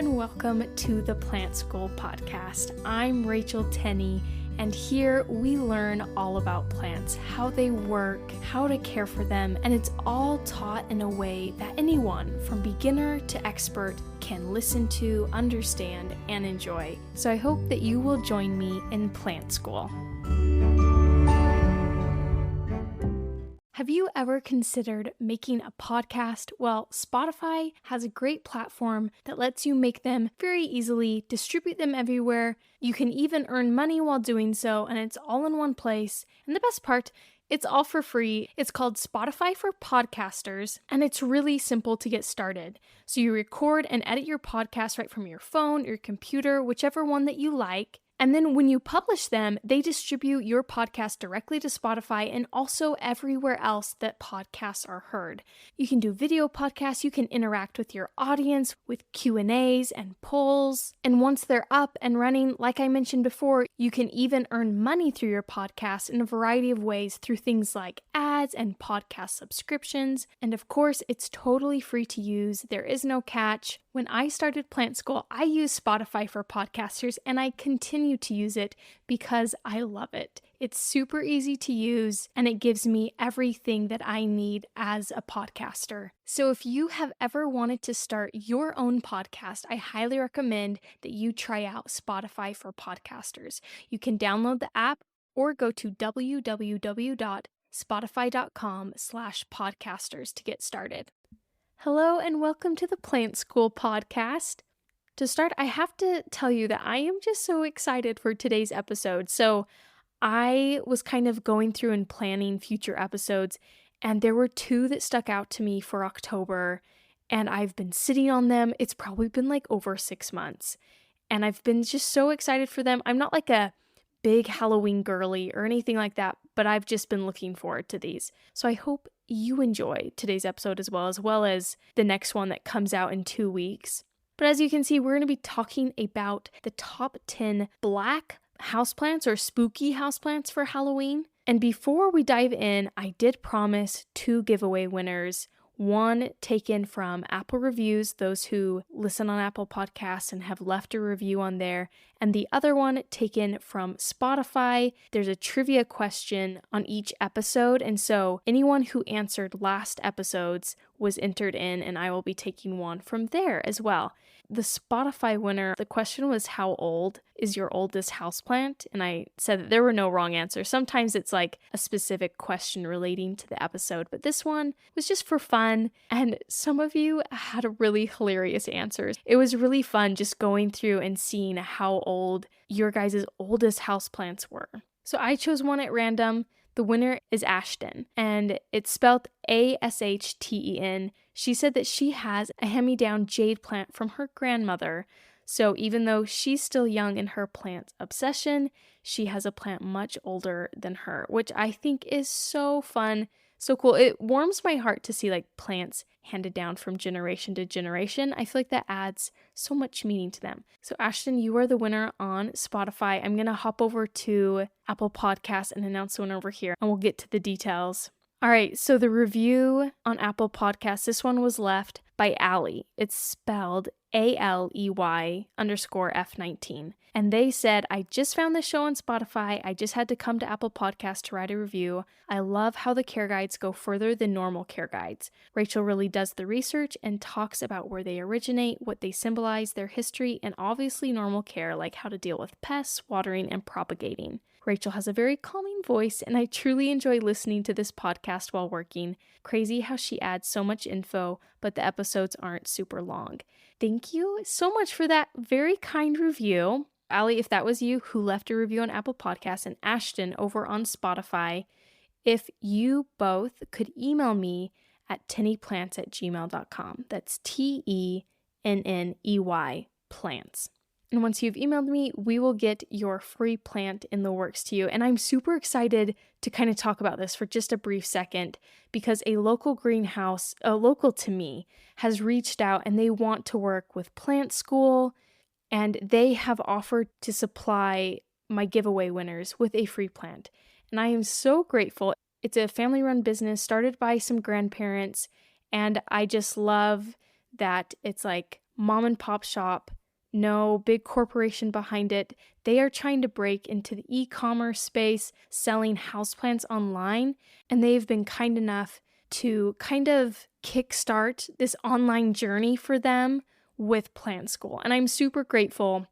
and welcome to the Plant School podcast. I'm Rachel Tenney, and here we learn all about plants, how they work, how to care for them, and it's all taught in a way that anyone from beginner to expert can listen to, understand, and enjoy. So I hope that you will join me in Plant School. Have you ever considered making a podcast? Well, Spotify has a great platform that lets you make them very easily, distribute them everywhere. You can even earn money while doing so, and it's all in one place. And the best part, it's all for free. It's called Spotify for Podcasters, and it's really simple to get started. So you record and edit your podcast right from your phone, your computer, whichever one that you like. And then when you publish them, they distribute your podcast directly to Spotify and also everywhere else that podcasts are heard. You can do video podcasts, you can interact with your audience with Q&As and polls. And once they're up and running, like I mentioned before, you can even earn money through your podcast in a variety of ways through things like ads and podcast subscriptions. And of course, it's totally free to use. There is no catch. When I started Plant School, I used Spotify for Podcasters, and I continue to use it because I love it. It's super easy to use, and it gives me everything that I need as a podcaster. So if you have ever wanted to start your own podcast, I highly recommend that you try out Spotify for Podcasters. You can download the app or go to www.spotify.com/podcasters to get started. Hello and welcome to the Plant School podcast. To start, I have to tell you that I am just so excited for today's episode. So I was kind of going through and planning future episodes, and there were two that stuck out to me for October, and I've been sitting on them. It's probably been like over 6 months, and I've been just so excited for them. I'm not like a big Halloween girly or anything like that, but I've just been looking forward to these. So I hope you enjoy today's episode as well as the next one that comes out in 2 weeks. But as you can see, we're going to be talking about the top 10 black houseplants or spooky houseplants for Halloween. And before we dive in, I did promise 2 giveaway winners. One taken from Apple Reviews, those who listen on Apple Podcasts and have left a review on there, and the other one taken from Spotify. There's a trivia question on each episode, and so anyone who answered last episodes was entered in, and I will be taking one from there as well. The Spotify winner, the question was, how old is your oldest houseplant? And I said that there were no wrong answers. Sometimes it's like a specific question relating to the episode, but this one was just for fun. And some of you had really hilarious answers. It was really fun just going through and seeing how old your guys' oldest houseplants were. So I chose one at random. The winner is Ashton, and it's spelled Ashten. She said that she has a hand-me-down jade plant from her grandmother. So even though she's still young in her plant obsession, she has a plant much older than her, which I think is so fun, so cool. It warms my heart to see like plants handed down from generation to generation. I feel like that adds so much meaning to them. So Ashton, you are the winner on Spotify. I'm going to hop over to Apple Podcasts and announce the winner over here, and we'll get to the details. All right, so the review on Apple Podcasts, this one was left by Allie. It's spelled ALEY_F19. And they said, I just found this show on Spotify. I just had to come to Apple Podcasts to write a review. I love how the care guides go further than normal care guides. Rachel really does the research and talks about where they originate, what they symbolize, their history, and obviously normal care like how to deal with pests, watering, and propagating. Rachel has a very calming voice, and I truly enjoy listening to this podcast while working. Crazy how she adds so much info, but the episodes aren't super long. Thank you so much for that very kind review. Allie, if that was you who left a review on Apple Podcasts, and Ashton over on Spotify, if you both could email me at tenneyplants@gmail.com. That's TENNEY plants. And once you've emailed me, we will get your free plant in the works to you. And I'm super excited to kind of talk about this for just a brief second, because a local greenhouse, local to me, has reached out and they want to work with Plant School, and they have offered to supply my giveaway winners with a free plant. And I am so grateful. It's a family-run business started by some grandparents, and I just love that it's like mom and pop shop, no big corporation behind it. They are trying to break into the e-commerce space, selling houseplants online, and they've been kind enough to kind of kickstart this online journey for them with Plant School. And I'm super grateful.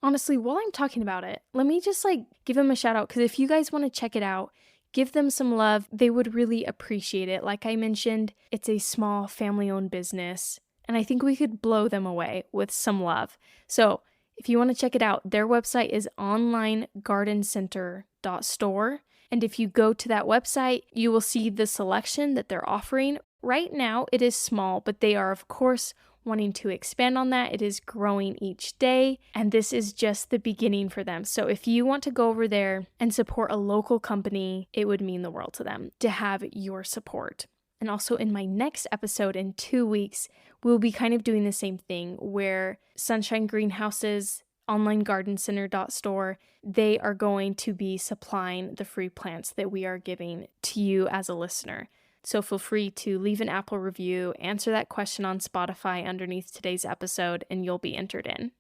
Honestly, while I'm talking about it, let me just give them a shout out, because if you guys want to check it out, give them some love. They would really appreciate it. Like I mentioned, it's a small family-owned business, and I think we could blow them away with some love. So if you want to check it out, their website is onlinegardencenter.store. And if you go to that website, you will see the selection that they're offering. Right now, it is small, but they are, of course, wanting to expand on that. It is growing each day, and this is just the beginning for them. So if you want to go over there and support a local company, it would mean the world to them to have your support. And also in my next episode in 2 weeks, we'll be kind of doing the same thing where Sunshine Greenhouses, onlinegardencenter.store, they are going to be supplying the free plants that we are giving to you as a listener. So feel free to leave an Apple review, answer that question on Spotify underneath today's episode, and you'll be entered in.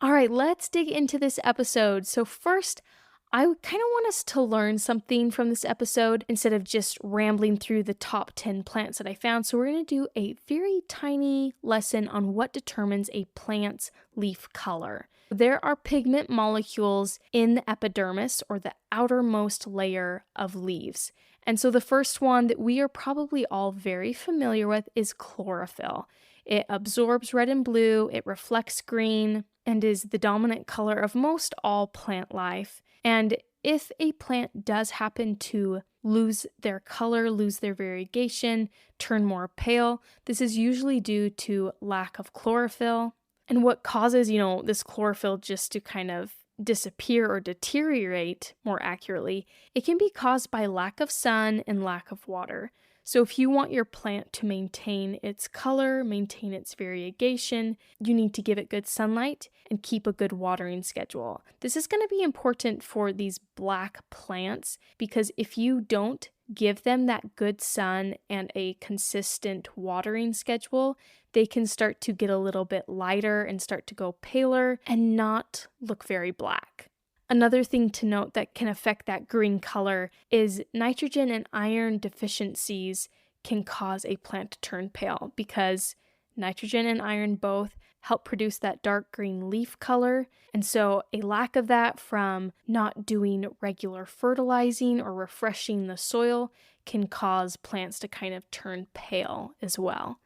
All right, let's dig into this episode. So first, I kind of want us to learn something from this episode instead of just rambling through the top 10 plants that I found. So we're going to do a very tiny lesson on what determines a plant's leaf color. There are pigment molecules in the epidermis, or the outermost layer of leaves. And so the first one that we are probably all very familiar with is chlorophyll. It absorbs red and blue, it reflects green, and is the dominant color of most all plant life. And if a plant does happen to lose their color, lose their variegation, turn more pale, this is usually due to lack of chlorophyll. And what causes, this chlorophyll just to kind of disappear or deteriorate, more accurately, it can be caused by lack of sun and lack of water. So if you want your plant to maintain its color, maintain its variegation, you need to give it good sunlight and keep a good watering schedule. This is going to be important for these black plants, because if you don't give them that good sun and a consistent watering schedule, they can start to get a little bit lighter and start to go paler and not look very black. Another thing to note that can affect that green color is nitrogen and iron deficiencies can cause a plant to turn pale, because nitrogen and iron both help produce that dark green leaf color. And so a lack of that from not doing regular fertilizing or refreshing the soil can cause plants to kind of turn pale as well.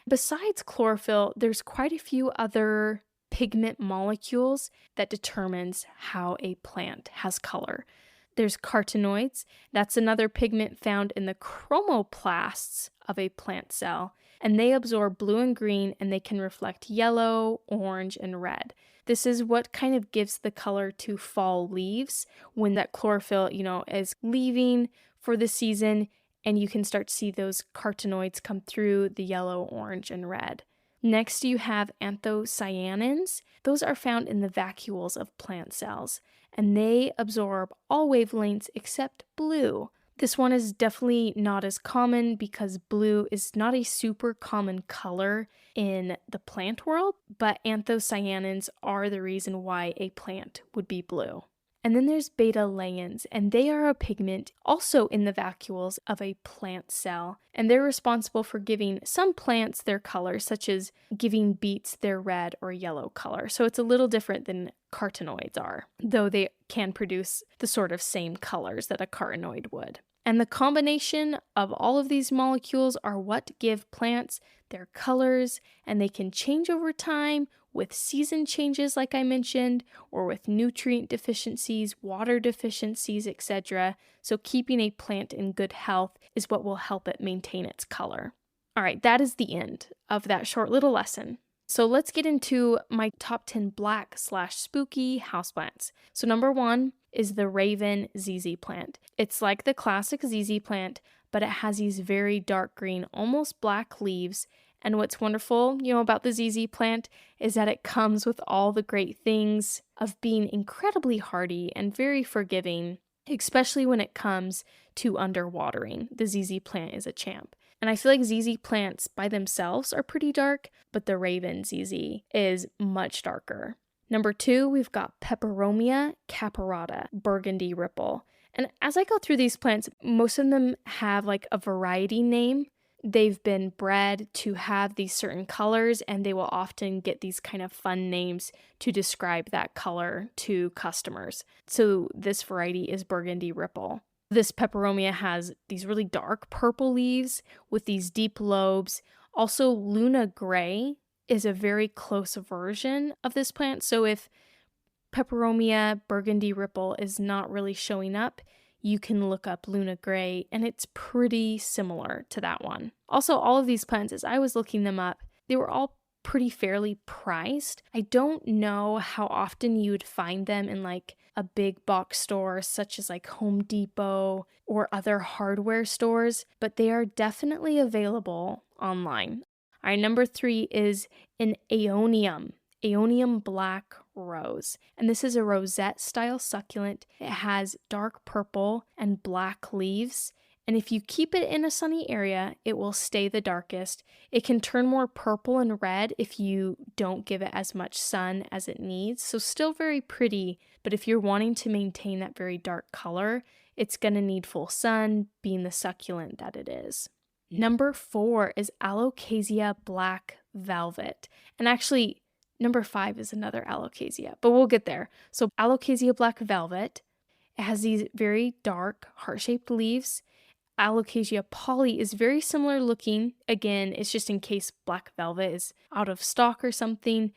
Besides chlorophyll, there's quite a few other pigment molecules that determines how a plant has color. There's carotenoids. That's another pigment found in the chromoplasts of a plant cell, and they absorb blue and green, and they can reflect yellow, orange, and red. This is what kind of gives the color to fall leaves when that chlorophyll, is leaving for the season, and you can start to see those carotenoids come through the yellow, orange, and red. Next, you have anthocyanins. Those are found in the vacuoles of plant cells, and they absorb all wavelengths except blue. This one is definitely not as common because blue is not a super common color in the plant world, but anthocyanins are the reason why a plant would be blue. And then there's beta-lactams, and they are a pigment also in the vacuoles of a plant cell, and they're responsible for giving some plants their color, such as giving beets their red or yellow color. So it's a little different than carotenoids are, though they can produce the sort of same colors that a carotenoid would. And the combination of all of these molecules are what give plants their colors, and they can change over time with season changes, like I mentioned, or with nutrient deficiencies, water deficiencies, etc. So keeping a plant in good health is what will help it maintain its color. All right, that is the end of that short little lesson. So let's get into my top 10 black/spooky houseplants. So number 1 is the Raven ZZ plant. It's like the classic ZZ plant, but it has these very dark green, almost black leaves. And what's wonderful, about the ZZ plant is that it comes with all the great things of being incredibly hardy and very forgiving, especially when it comes to underwatering. The ZZ plant is a champ. And I feel like ZZ plants by themselves are pretty dark, but the Raven ZZ is much darker. Number 2, we've got Peperomia caparata, burgundy ripple. And as I go through these plants, most of them have like a variety name. They've been bred to have these certain colors, and they will often get these kind of fun names to describe that color to customers. So this variety is burgundy ripple. This peperomia has these really dark purple leaves with these deep lobes. Also, Luna Gray is a very close version of this plant. So if peperomia burgundy ripple is not really showing up, you can look up Luna Gray, and it's pretty similar to that one. Also, all of these plants, as I was looking them up, they were all pretty fairly priced. I don't know how often you would find them in like a big box store such as like Home Depot or other hardware stores, but they are definitely available online. All right, number 3 is an Aeonium black rose. And this is a rosette style succulent. It has dark purple and black leaves. And if you keep it in a sunny area, it will stay the darkest. It can turn more purple and red if you don't give it as much sun as it needs. So still very pretty, but if you're wanting to maintain that very dark color, it's going to need full sun, being the succulent that it is. Number 4 is Alocasia black velvet. And actually, number 5 is another alocasia, but we'll get there. So Alocasia black velvet, it has these very dark heart-shaped leaves. Alocasia poly is very similar looking. Again, it's just in case black velvet is out of stock or something.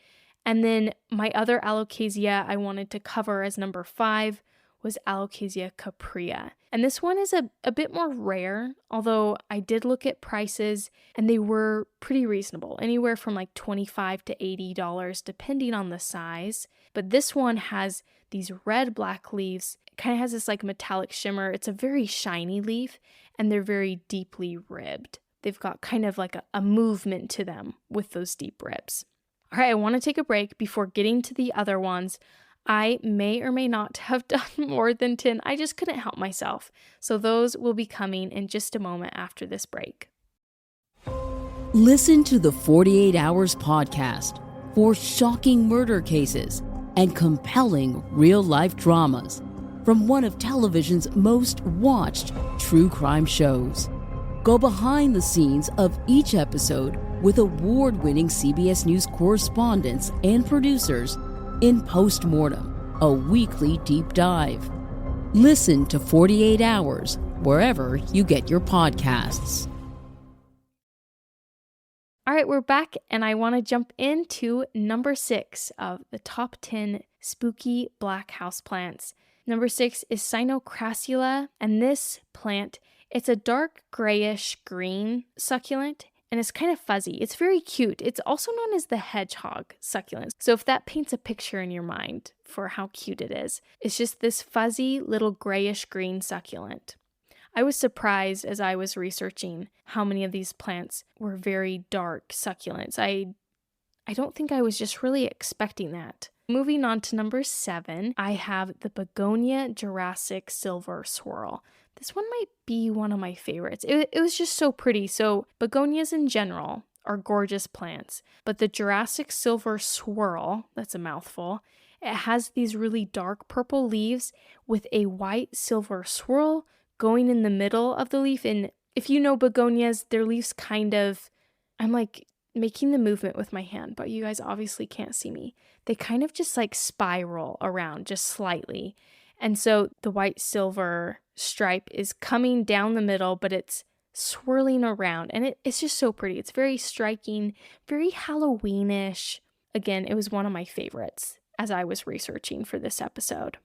And then my other alocasia I wanted to cover as number 5 was Alocasia caprea. And this one is a bit more rare, although I did look at prices and they were pretty reasonable, anywhere from like $25 to $80 depending on the size. But this one has these red-black leaves. It kind of has this like metallic shimmer. It's a very shiny leaf and they're very deeply ribbed. They've got kind of like a movement to them with those deep ribs. All right, I want to take a break before getting to the other ones. I may or may not have done more than 10. I just couldn't help myself. So those will be coming in just a moment after this break. Listen to the 48 Hours podcast for shocking murder cases and compelling real-life dramas from one of television's most watched true crime shows. Go behind the scenes of each episode with award-winning CBS News correspondents and producers in Postmortem, a weekly deep dive. Listen to 48 Hours wherever you get your podcasts. All right, we're back, and I want to jump into number 6 of the top 10 spooky black houseplants. Number 6 is Cynocrassula, and this plant, it's a dark grayish green succulent, and it's kind of fuzzy. It's very cute. It's also known as the hedgehog succulent. So if that paints a picture in your mind for how cute it is, it's just this fuzzy little grayish green succulent. I was surprised as I was researching how many of these plants were very dark succulents. I don't think I was just really expecting that. Moving on to number 7, I have the Begonia Jurassic Silver Swirl. This one might be one of my favorites. It was just so pretty. So begonias in general are gorgeous plants, but the Jurassic Silver Swirl, that's a mouthful, it has these really dark purple leaves with a white silver swirl going in the middle of the leaf. And if you know begonias, their leaves kind of, I'm like making the movement with my hand, but you guys obviously can't see me. They kind of just like spiral around just slightly. And so the white silver stripe is coming down the middle, but it's swirling around. And it's just so pretty. It's very striking, very Halloweenish. Again, it was one of my favorites as I was researching for this episode.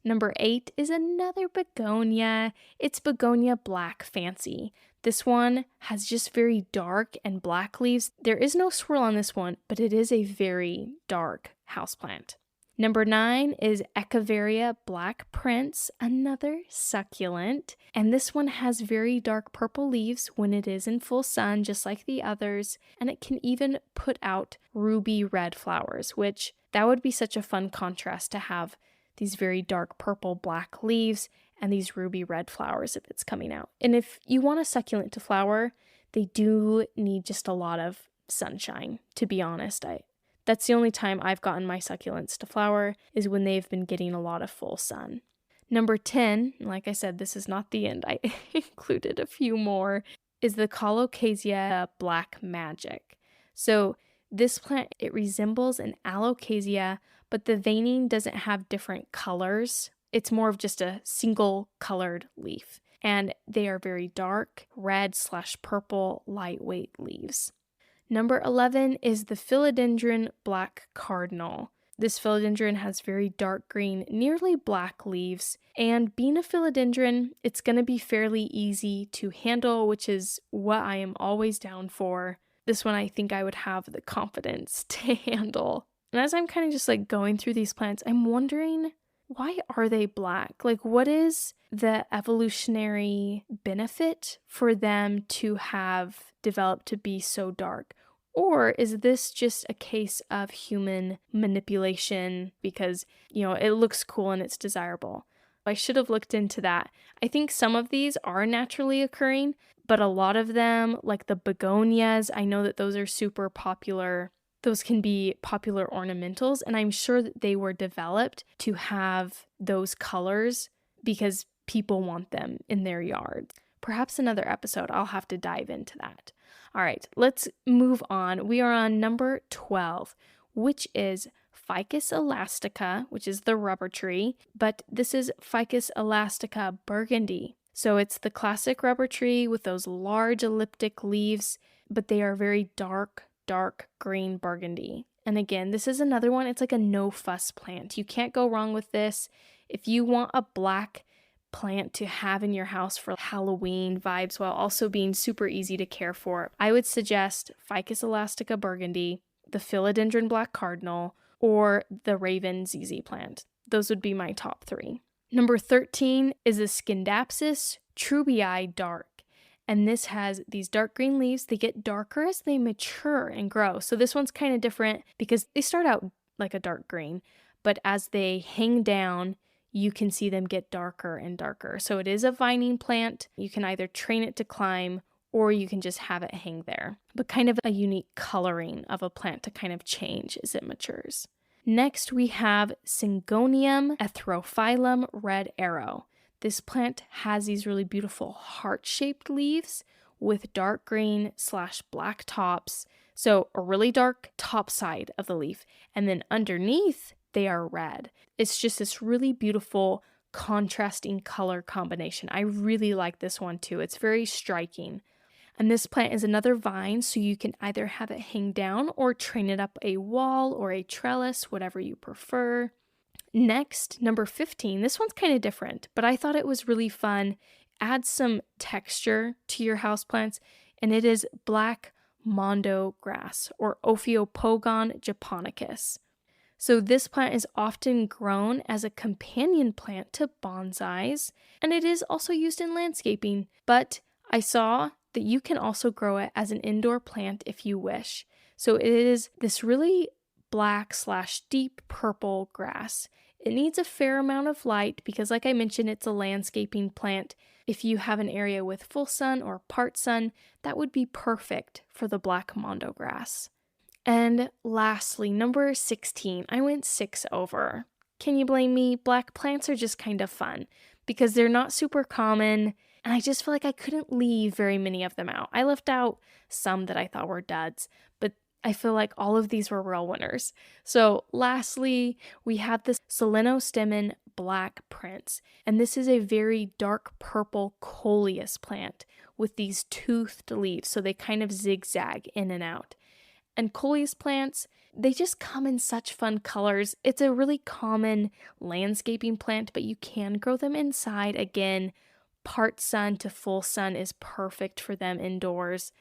Number 8 is another begonia. It's Begonia Black Fancy. This one has just very dark and black leaves. There is no swirl on this one, but it is a very dark houseplant. Number 9 is Echeveria Black Prince, another succulent. And this one has very dark purple leaves when it is in full sun, just like the others. And it can even put out ruby red flowers, which that would be such a fun contrast to have these very dark purple black leaves and these ruby red flowers if it's coming out. And if you want a succulent to flower, they do need just a lot of sunshine, to be honest. That's the only time I've gotten my succulents to flower is when they've been getting a lot of full sun. Number 10, like I said, this is not the end. I included a few more, is the Colocasia Black Magic. So this plant, it resembles an alocasia, but the veining doesn't have different colors. It's more of just a single colored leaf. And they are very dark, red/purple, lightweight leaves. Number 11 is the Philodendron Black Cardinal. This philodendron has very dark green, nearly black leaves, and being a philodendron, it's going to be fairly easy to handle, which is what I am always down for. This one I think I would have the confidence to handle. And as I'm kind of just like going through these plants, I'm wondering, why are they black? Like, what is the evolutionary benefit for them to have developed to be so dark? Or is this just a case of human manipulation because, it looks cool and it's desirable? I should have looked into that. I think some of these are naturally occurring, but a lot of them, like the begonias, I know that those are super popular. Those can be popular ornamentals, and I'm sure that they were developed to have those colors because people want them in their yards. Perhaps another episode, I'll have to dive into that. All right, let's move on. We are on number 12, which is Ficus elastica, which is the rubber tree, but this is Ficus elastica burgundy. So it's the classic rubber tree with those large elliptic leaves, but they are very dark green burgundy. And again, this is another one. It's like a no fuss plant. You can't go wrong with this. If you want a black plant to have in your house for Halloween vibes while also being super easy to care for, I would suggest Ficus elastica burgundy, the Philodendron Black Cardinal, or the Raven ZZ plant. Those would be my top 3. Number 13 is the Scindapsus trubii dark. And this has these dark green leaves. They get darker as they mature and grow. So this one's kind of different because they start out like a dark green, but as they hang down, you can see them get darker and darker. So it is a vining plant. You can either train it to climb or you can just have it hang there, but kind of a unique coloring of a plant to kind of change as it matures. Next, we have Syngonium etherophyllum red arrow. This plant has these really beautiful heart-shaped leaves with dark green/black tops. So a really dark top side of the leaf. And then underneath, they are red. It's just this really beautiful contrasting color combination. I really like this one too. It's very striking. And this plant is another vine, so you can either have it hang down or train it up a wall or a trellis, whatever you prefer. Next, number 15. This one's kind of different, but I thought it was really fun. Add some texture to your houseplants, and it is black mondo grass or Ophiopogon japonicus. So this plant is often grown as a companion plant to bonsais, and it is also used in landscaping, but I saw that you can also grow it as an indoor plant if you wish. So it is this really black/deep purple grass. It needs a fair amount of light because, like I mentioned, it's a landscaping plant. If you have an area with full sun or part sun, that would be perfect for the black mondo grass. And lastly, number 16, I went 6 over. Can you blame me? Black plants are just kind of fun because they're not super common, and I just feel like I couldn't leave very many of them out. I left out some that I thought were duds, but I feel like all of these were real winners. So lastly, we have this Selenostemon Black Prince, and this is a very dark purple coleus plant with these toothed leaves, so they kind of zigzag in and out. And coleus plants, they just come in such fun colors. It's a really common landscaping plant, but you can grow them inside. Again, part sun to full sun is perfect for them indoors.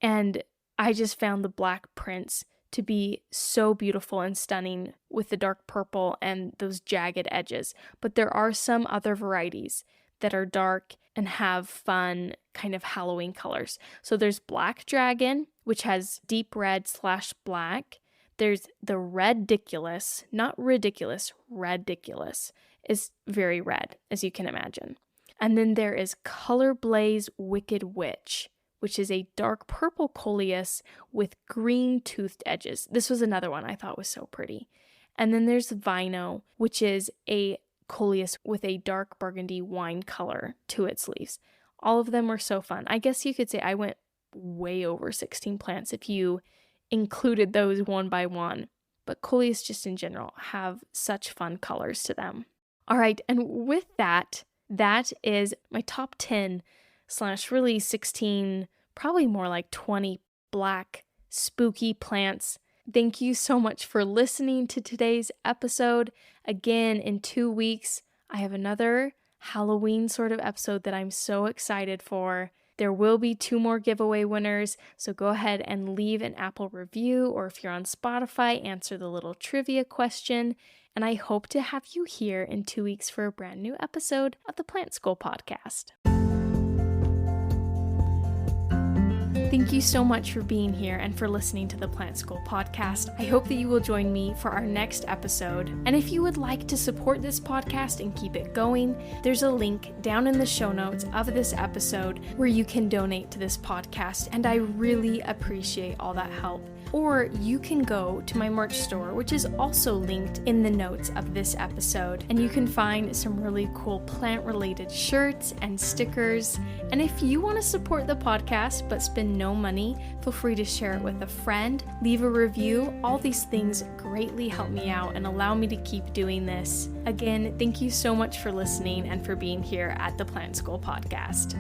And I just found the Black Prince to be so beautiful and stunning with the dark purple and those jagged edges. But there are some other varieties that are dark and have fun kind of Halloween colors. So there's Black Dragon, which has deep red/black. There's the Rediculus, not ridiculous, Rediculus is very red, as you can imagine. And then there is Color Blaze Wicked Witch, which is a dark purple coleus with green toothed edges. This was another one I thought was so pretty. And then there's Vino, which is a coleus with a dark burgundy wine color to its leaves. All of them were so fun. I guess you could say I went way over 16 plants if you included those one by one. But coleus just in general have such fun colors to them. All right, and with that is my top 10 / really 16, probably more like 20 black spooky plants. Thank you so much for listening to today's episode. Again, in 2 weeks, I have another Halloween sort of episode that I'm so excited for. There will be 2 more giveaway winners, so go ahead and leave an Apple review, or if you're on Spotify, answer the little trivia question. And I hope to have you here in 2 weeks for a brand new episode of the Plant School Podcast. Thank you so much for being here and for listening to the Plant School Podcast. I hope that you will join me for our next episode. And if you would like to support this podcast and keep it going, there's a link down in the show notes of this episode where you can donate to this podcast. And I really appreciate all that help. Or you can go to my merch store, which is also linked in the notes of this episode. And you can find some really cool plant-related shirts and stickers. And if you want to support the podcast but spend no money, feel free to share it with a friend, leave a review. All these things greatly help me out and allow me to keep doing this. Again, thank you so much for listening and for being here at the Plant School Podcast.